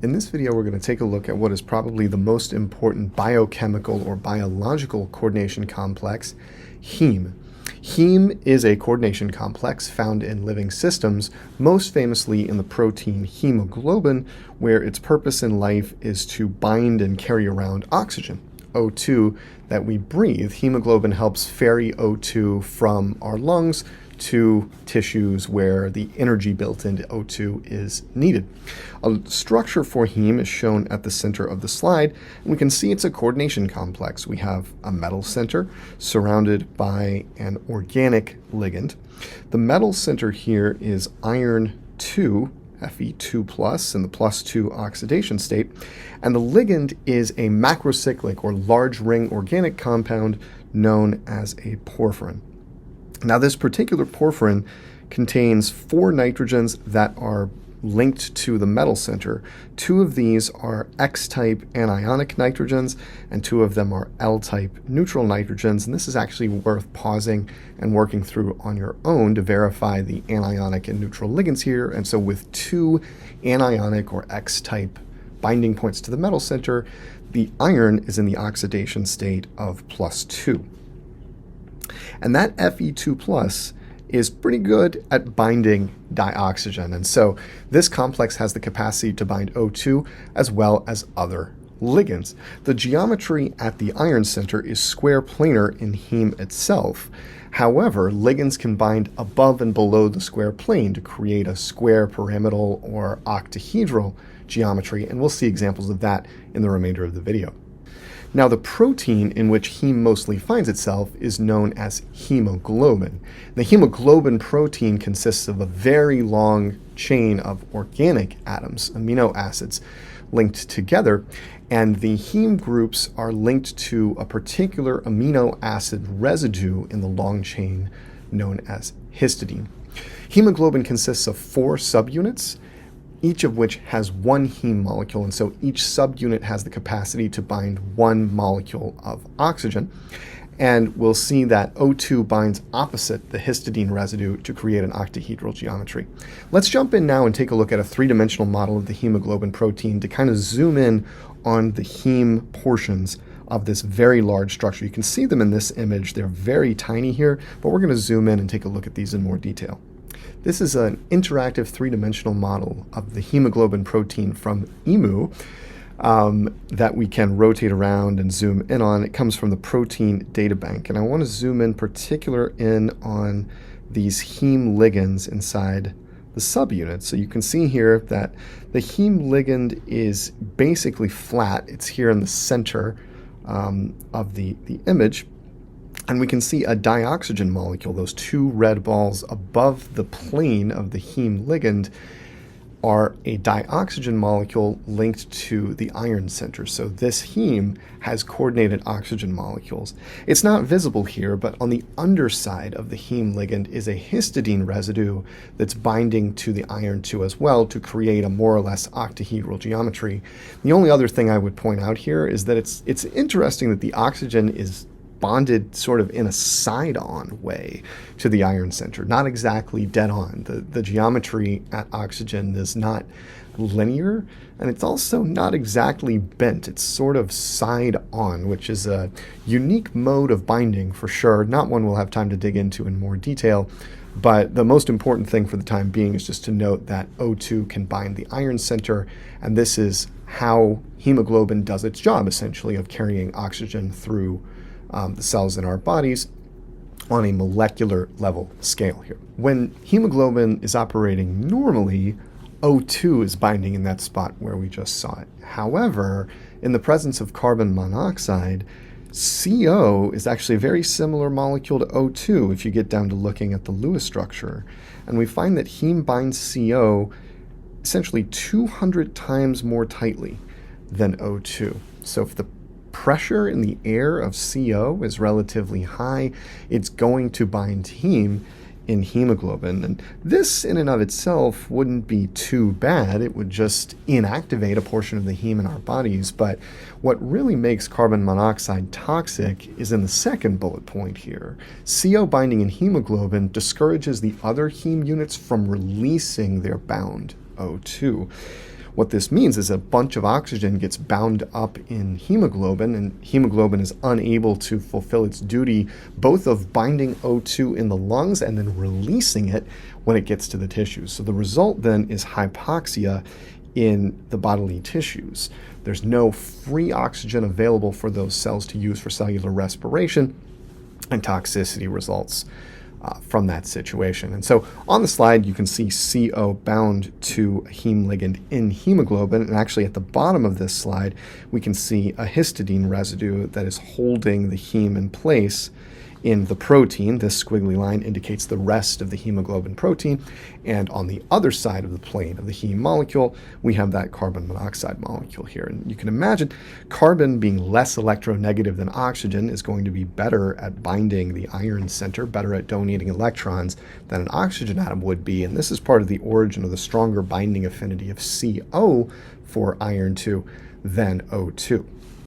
In this video, we're going to take a look at what is probably the most important biochemical or biological coordination complex, heme. Heme is a coordination complex found in living systems, most famously in the protein hemoglobin, where its purpose in life is to bind and carry around oxygen, O2, that we breathe. Hemoglobin helps ferry O2 from our lungs to tissues where the energy built into O2 is needed. A structure for heme is shown at the center of the slide, and we can see it's a coordination complex. We have a metal center surrounded by an organic ligand. The metal center here is iron 2, Fe2+, in the +2 oxidation state, and the ligand is a macrocyclic or large ring organic compound known as a porphyrin. Now, this particular porphyrin contains 4 nitrogens that are linked to the metal center. 2 of these are X-type anionic nitrogens, and 2 of them are L-type neutral nitrogens. And this is actually worth pausing and working through on your own to verify the anionic and neutral ligands here. And so with 2 anionic or X-type binding points to the metal center, the iron is in the oxidation state of +2. And that Fe2+ is pretty good at binding dioxygen. And so this complex has the capacity to bind O2 as well as other ligands. The geometry at the iron center is square planar in heme itself. However, ligands can bind above and below the square plane to create a square pyramidal or octahedral geometry, and we'll see examples of that in the remainder of the video. Now, the protein in which heme mostly finds itself is known as hemoglobin. The hemoglobin protein consists of a very long chain of organic atoms, amino acids, linked together, and the heme groups are linked to a particular amino acid residue in the long chain known as histidine. Hemoglobin consists of 4 subunits, each of which has 1 heme molecule, and so each subunit has the capacity to bind 1 molecule of oxygen. And we'll see that O2 binds opposite the histidine residue to create an octahedral geometry. Let's jump in now and take a look at a 3-dimensional model of the hemoglobin protein to kind of zoom in on the heme portions of this very large structure. You can see them in this image. They're very tiny here, but we're going to zoom in and take a look at these in more detail. This is an interactive 3-dimensional model of the hemoglobin protein from Emu that we can rotate around and zoom in on. It comes from the protein data bank, and I want to zoom in particular in on these heme ligands inside the subunits. So you can see here that the heme ligand is basically flat. It's here in the center of the image. And we can see a dioxygen molecule. Those 2 red balls above the plane of the heme ligand are a dioxygen molecule linked to the iron center. So this heme has coordinated oxygen molecules. It's not visible here, but on the underside of the heme ligand is a histidine residue that's binding to the iron 2 as well to create a more or less octahedral geometry. The only other thing I would point out here is that it's interesting that the oxygen is bonded sort of in a side-on way to the iron center, not exactly dead-on. The geometry at oxygen is not linear, and it's also not exactly bent. It's sort of side-on, which is a unique mode of binding for sure, not one we'll have time to dig into in more detail, but the most important thing for the time being is just to note that O2 can bind the iron center, and this is how hemoglobin does its job, essentially, of carrying oxygen through the cells in our bodies on a molecular level scale here. When hemoglobin is operating normally, O2 is binding in that spot where we just saw it. However, in the presence of carbon monoxide, CO is actually a very similar molecule to O2 if you get down to looking at the Lewis structure. And we find that heme binds CO essentially 200 times more tightly than O2. So if the pressure in the air of CO is relatively high, it's going to bind heme in hemoglobin. And this in and of itself wouldn't be too bad. It would just inactivate a portion of the heme in our bodies. But what really makes carbon monoxide toxic is in the second bullet point here. CO binding in hemoglobin discourages the other heme units from releasing their bound O2. What this means is a bunch of oxygen gets bound up in hemoglobin, and hemoglobin is unable to fulfill its duty both of binding O2 in the lungs and then releasing it when it gets to the tissues. So the result then is hypoxia in the bodily tissues. There's no free oxygen available for those cells to use for cellular respiration, and toxicity results from that situation. And so on the slide, you can see CO bound to a heme ligand in hemoglobin. And actually at the bottom of this slide, we can see a histidine residue that is holding the heme in place in the protein. This squiggly line indicates the rest of the hemoglobin protein. And on the other side of the plane of the heme molecule, we have that carbon monoxide molecule here. And you can imagine carbon being less electronegative than oxygen is going to be better at binding the iron center, better at donating electrons than an oxygen atom would be. And this is part of the origin of the stronger binding affinity of CO for iron 2 than O2.